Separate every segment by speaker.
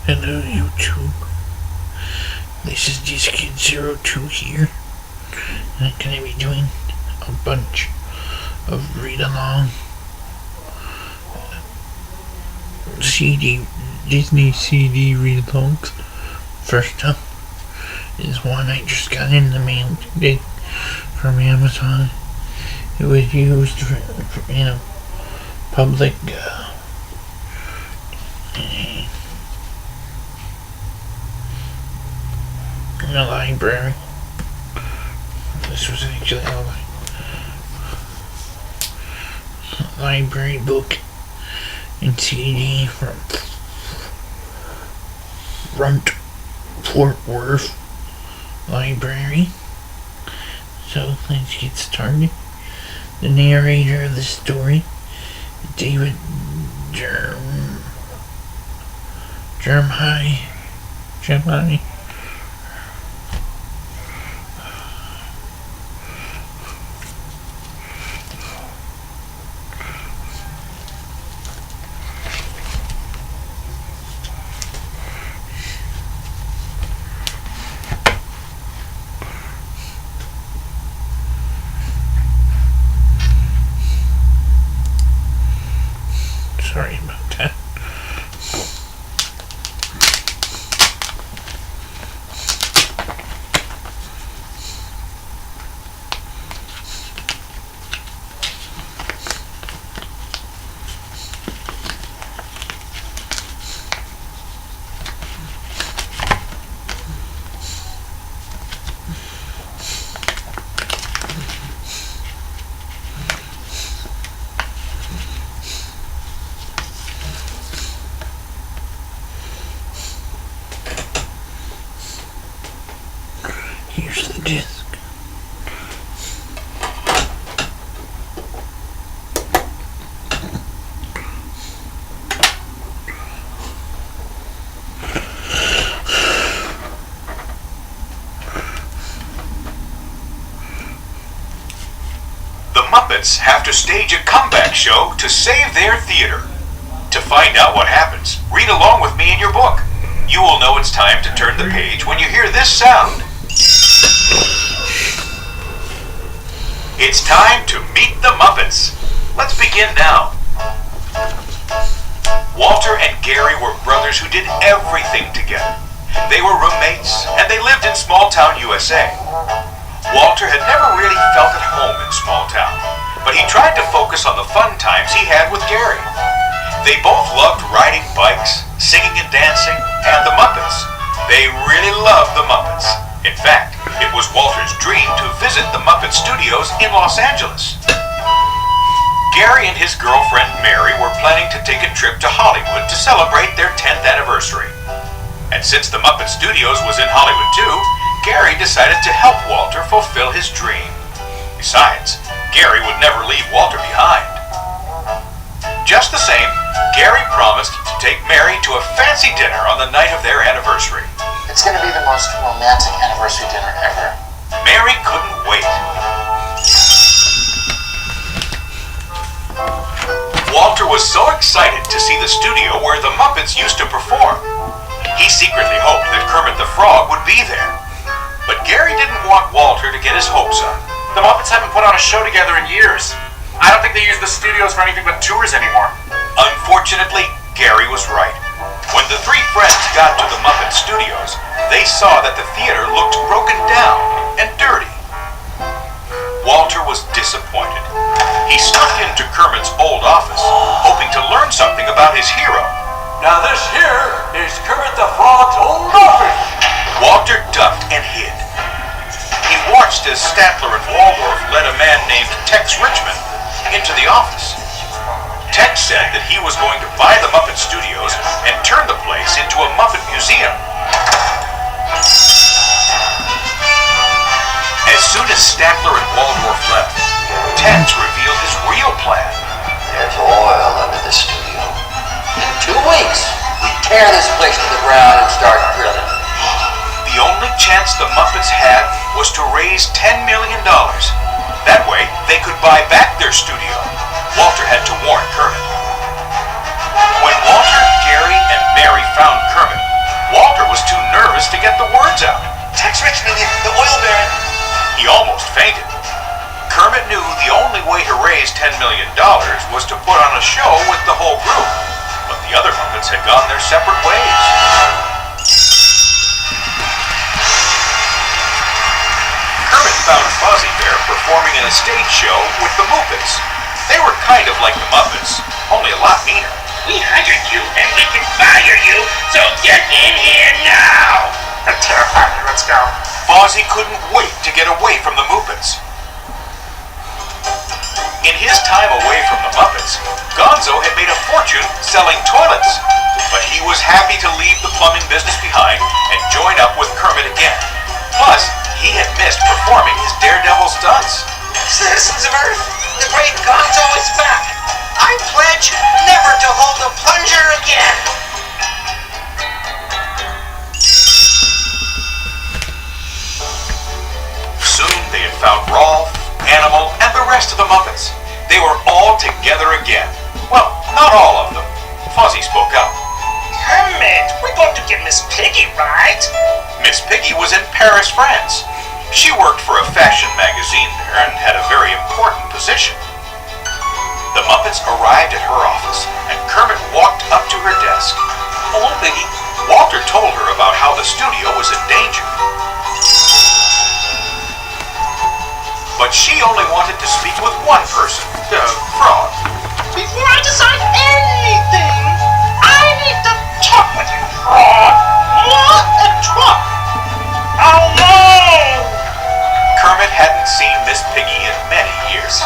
Speaker 1: Hello YouTube, this is DisKid02 here, and I'm going to be doing a bunch of read-along Disney CD read-alongs. First up is one I just got in the mail today from Amazon. It was used in a public in a library. This was actually a library book and CD from Front Fort Worth Library. So let's get started. The narrator of the story, David Germhi. Sorry about that. Here's the disc.
Speaker 2: The Muppets have to stage a comeback show to save their theater. To find out what happens, read along with me in your book. You will know it's time to turn the page when you hear this sound. It's time to meet the Muppets. Let's begin now. Walter and Gary were brothers who did everything together. They were roommates, and they lived in small-town USA. Walter had never really felt at home in small town, but he tried to focus on the fun times he had with Gary. They both loved riding bikes, singing and dancing, and the Muppets. They really loved the Muppets. In fact, it was Walter's dream to visit the Muppet Studios in Los Angeles. Gary and his girlfriend Mary were planning to take a trip to Hollywood to celebrate their 10th anniversary. And since the Muppet Studios was in Hollywood too, Gary decided to help Walter fulfill his dream. Besides, Gary would never leave Walter behind. Just the same, Gary promised to take Mary to a fancy dinner on the night of their anniversary.
Speaker 3: It's going to be the most romantic anniversary dinner ever.
Speaker 2: Mary couldn't wait. Walter was so excited to see the studio where the Muppets used to perform. He secretly hoped that Kermit the Frog would be there. But Gary didn't want Walter to get his hopes up.
Speaker 4: The Muppets haven't put on a show together in years. I don't think they use the studios for anything but tours anymore.
Speaker 2: Unfortunately, Gary was right. When the three friends got to the Muppet Studios, they saw that the theater looked broken down and dirty. Walter was disappointed. He snuck into Kermit's old office, hoping to learn something about his hero.
Speaker 5: Now this here is Kermit the Frog's old office.
Speaker 2: Walter ducked and hid. He watched as Statler and Waldorf led a man named Tex Richmond into the office. Tex said that he was going to buy the Muppet Studios and turn the place into a Muppet museum. As soon as Statler and Waldorf left, Tex revealed his real plan.
Speaker 3: There's oil under the studio. In 2 weeks, we tear this place to the ground and start drilling.
Speaker 2: The only chance the Muppets had was to raise $10 million. That way, they could buy back their studio. Walter had to warn Kermit. When Walter, Gary, and Mary found Kermit, get the words out.
Speaker 3: Tex Richmond, the oil baron.
Speaker 2: He almost fainted. Kermit knew the only way to raise $10 million was to put on a show with the whole group, but the other Muppets had gone their separate ways. Kermit found Fozzie Bear performing in a stage show with the Muppets. They were kind of like the Muppets, only a lot meaner.
Speaker 6: We hired you and we can fire you, so get in here now!
Speaker 4: I'm terrified. Let's go.
Speaker 2: Fozzie couldn't wait to get away from the Muppets. In his time away from the Muppets, Gonzo had made a fortune selling toilets, but he was happy to leave the plumbing business behind and join up with Kermit again. Plus, he had missed performing his daredevil stunts.
Speaker 3: Citizens of Earth, the great Gonzo is back. I pledge never to hold a plunger again.
Speaker 2: Soon they had found Rolf, Animal, and the rest of the Muppets. They were all together again. Well, not all of them. Fozzie spoke up.
Speaker 6: Kermit, we're going to get Miss Piggy, right?
Speaker 2: Miss Piggy was in Paris, France. She worked for a fashion magazine there and had a very important position. The Muppets arrived at her office, and Kermit walked up to her desk. Hello, Piggy. Walter told her about how the studio was in danger. But she only wanted to speak with one person, the Frog.
Speaker 6: Before I decide anything, I need to talk with you, Frog. What a talk! Oh no!
Speaker 2: Kermit hadn't seen Miss Piggy in many years.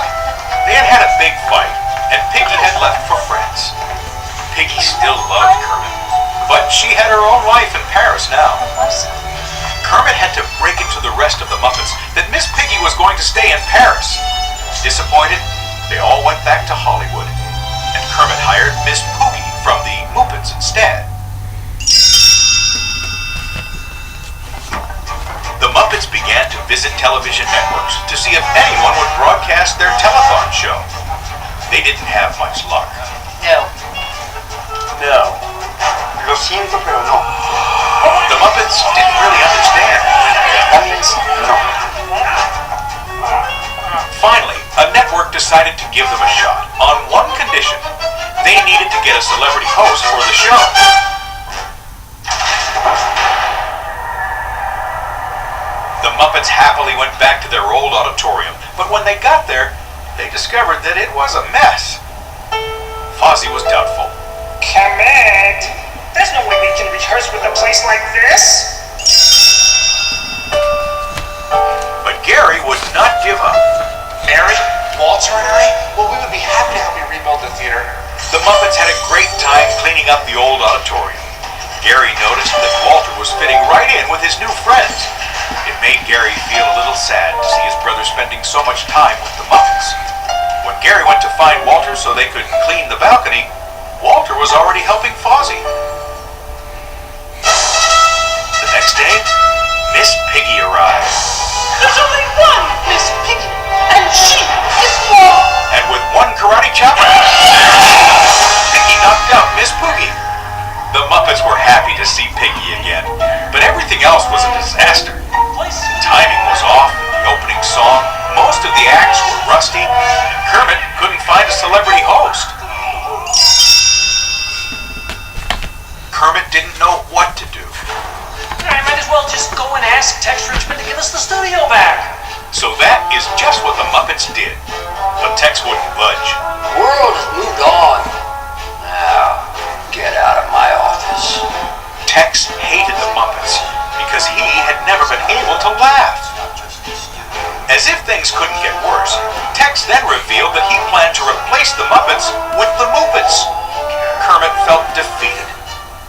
Speaker 2: They had had a big fight, and Piggy had left for France. Piggy still loved Kermit, but she had her own life in Paris now. Kermit had to break it to the rest of the Muppets that Miss Piggy was going to stay in Paris. Disappointed, they all went back to Hollywood, and Kermit hired Miss Poogie from the Muppets instead. The Muppets began to visit television networks to see if anyone would broadcast their telethon show. They didn't have much luck.
Speaker 3: No. Lo siento, pero no.
Speaker 2: The Muppets didn't really understand.
Speaker 3: That means no.
Speaker 2: Finally, a network decided to give them a shot on one condition. They needed to get a celebrity host for the show. The Muppets happily went back to their old auditorium, but when they got there, they discovered that it was a mess. Fozzie was doubtful.
Speaker 6: Kermit, there's no way we can rehearse with a place like this.
Speaker 2: But Gary would not give up.
Speaker 4: Mary, Walter, and I, well, we would be happy to help you rebuild the theater.
Speaker 2: The Muppets had a great time cleaning up the old auditorium. Gary noticed that Walter was fitting right in with his new friends. It made Gary feel a little sad to see his brother spending so much time with the Muppets. When Gary went to find Walter so they could clean the balcony, Walter was already helping Fozzie. The next day, Miss Piggy arrived.
Speaker 6: There's only one Miss Piggy, and she is more.
Speaker 2: And with one karate chop, Piggy knocked out Miss Poogie. The Muppets were happy to see Piggy again, but everything else was a disaster. The timing was off in the opening song, most of the acts were rusty, and Kermit couldn't find a celebrity host. Kermit didn't know what to do.
Speaker 7: I might as well just go and ask Tex Richmond to give us the studio back.
Speaker 2: So that is just what the Muppets did. But Tex wouldn't budge.
Speaker 3: The world has moved on. Now, get out of my office.
Speaker 2: Tex hated the Muppets because he had never been able to laugh. As if things couldn't get worse, Tex then revealed that he planned to replace the Muppets with the Muppets. Kermit felt defeated,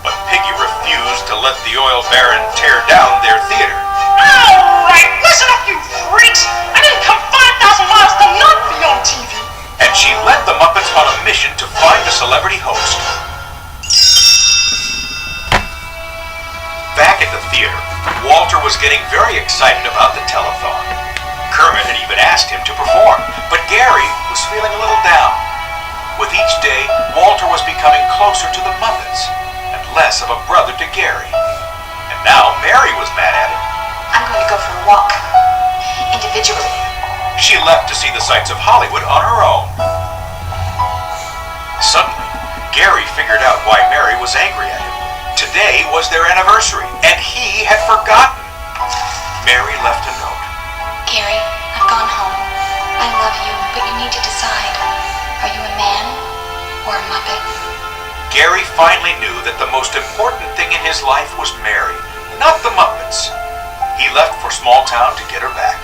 Speaker 2: but Piggy refused to let the oil baron tear down their theater.
Speaker 6: All right, listen up, you freaks! I didn't come 5,000 miles to not be on TV.
Speaker 2: And she led the Muppets on a mission to find a celebrity host. Back at the theater, Walter was getting very excited about the telethon. Kermit had even asked him to perform, but Gary was feeling a little down. With each day, Walter was becoming closer to the Muppets and less of a brother to Gary. And And now Mary was mad at him.
Speaker 8: I'm going to go for a walk. Individually.
Speaker 2: She left to see the sights of Hollywood on her own. Suddenly, Gary figured out why Mary was angry at him. Today was their anniversary, and he had forgotten. Mary left a note.
Speaker 8: Gary, I've gone home. I love you, but you need to decide. Are you a man or a Muppet?
Speaker 2: Gary finally knew that the most important thing in his life was Mary, not the Muppets. He left for small town to get her back.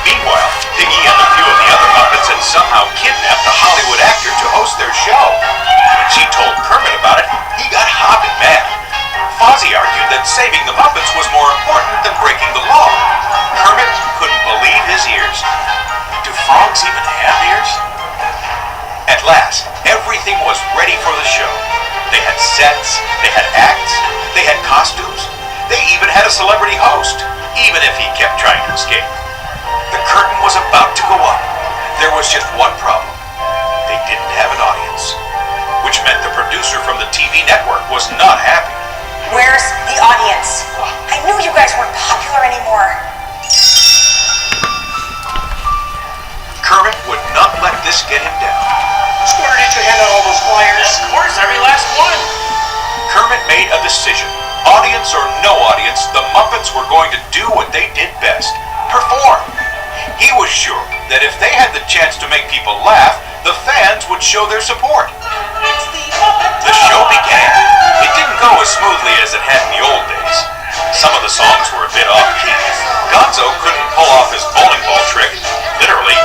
Speaker 2: Meanwhile, Piggy and a few of the other Muppets had somehow kidnapped a Hollywood actor to host their show. When she told Kermit about it, he got hot and mad. Fozzie argued that saving the Muppets was more important than breaking the law. Kermit couldn't believe his ears. Do frogs even have ears? At last, everything was ready for the show. They had sets, they had acts, they had costumes, they even had a celebrity host, even if he kept trying to escape. The curtain was about to go up. There was just one problem. They didn't have an audience, which meant the producer from the TV network was not happy.
Speaker 9: Where's the audience? I knew you guys weren't popular anymore.
Speaker 2: Kermit would not let this get him down.
Speaker 7: Where did you hand out all those flyers? Of course, every last one.
Speaker 2: Kermit made a decision. Audience or no audience, the Muppets were going to do what they did best. Perform. He was sure that if they had the chance to make people laugh, the fans would show their support. The show began. It didn't go as smoothly as it had in the old days. Some of the songs were a bit off-key. Gonzo couldn't pull off his bowling ball trick. Literally,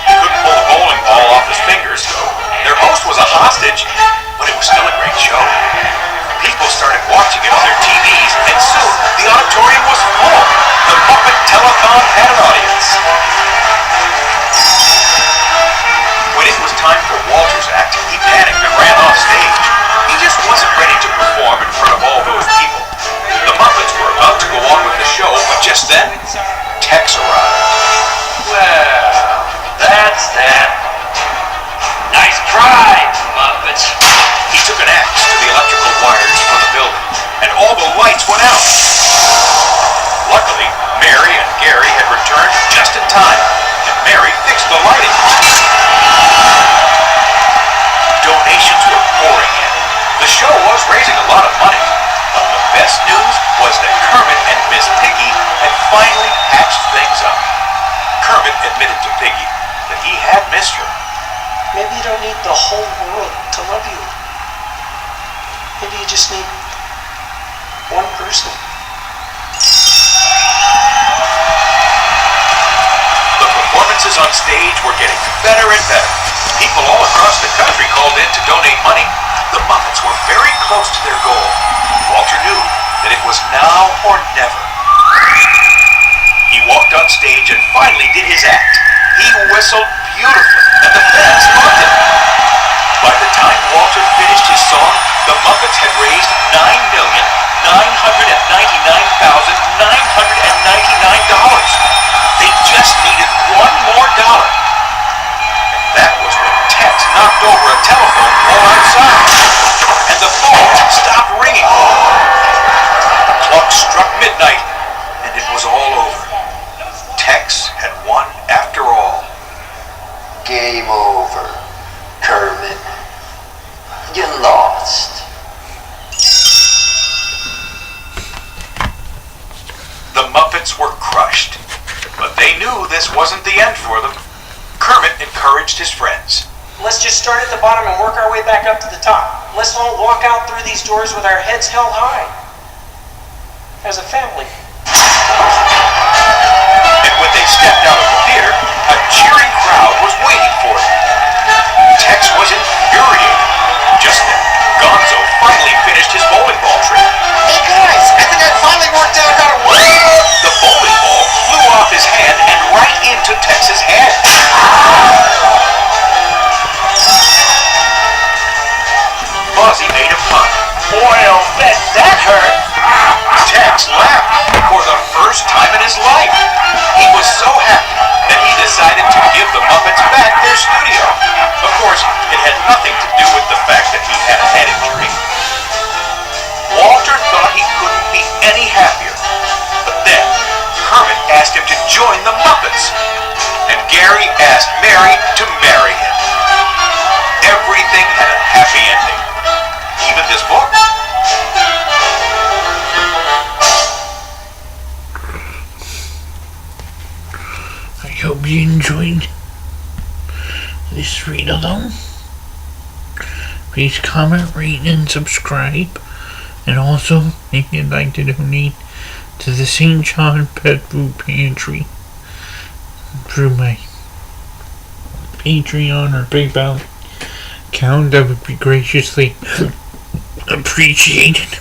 Speaker 2: he couldn't pull the bowling ball off his fingers. Their host was a hostage, but it was still a great show. People started watching it on their TVs, and soon the auditorium was full. The Muppet Telethon had an audience. When it was time for Walter's act, he panicked and ran off stage. He just wasn't ready to perform in front of all those people. The Muppets were about to go on with the show, but just then, Tex arrived.
Speaker 7: Well, that's that. Nice try, Muppets.
Speaker 2: He took an axe to the electrical wires for the building, and all the lights went out. Luckily, Mary and Gary had returned just in time, and Mary fixed the lighting. Donations were pouring in. The show was raising a lot of money, but the best news was that Kermit and Miss Piggy had finally patched things up. Kermit admitted to Piggy that he had missed her.
Speaker 6: Maybe you don't need the whole world to love you. Maybe you just need one person.
Speaker 2: The performances on stage were getting better and better. People all across the country called in to donate money. The Muppets were very close to their goal. Walter knew that it was now or never. He walked on stage and finally did his act. He whistled beautifully, and the fans loved it. By the time Walter finished his song, the Muppets had raised $9,999,999. They just needed one more dollar. And that was when Tex knocked over a telephone pole outside, and the phone stopped ringing. The clock struck midnight, and it was all over. Tex had won after all.
Speaker 3: Game over, Kermit. You lost.
Speaker 2: The Muppets were crushed, but they knew this wasn't the end for them. Kermit encouraged his friends.
Speaker 6: Let's just start at the bottom and work our way back up to the top. Let's all walk out through these doors with our heads held high. As a family.
Speaker 2: And when they stepped out of the theater, a cheering crowd was waiting for them. Tex was infuriated. Just then, Gonzo finally finished his bowling ball trick.
Speaker 4: Hey guys, I think I finally worked out how to work.
Speaker 2: The bowling ball flew off his hand and right into Tex's head. Fozzie made a pun.
Speaker 7: Boy, I'll bet that hurt.
Speaker 2: Tex laughed for the first time in his life. He was so happy that he decided to give the Muppets back their studio. Of course, it had nothing to do Harry asked Mary to marry him. Everything had a happy ending. Even this book.
Speaker 1: I hope you enjoyed this read-along. Please comment, rate, and subscribe. And also, if you'd like to donate to the St. John Pet Food Pantry through my Patreon or PayPal account, that would be graciously appreciated.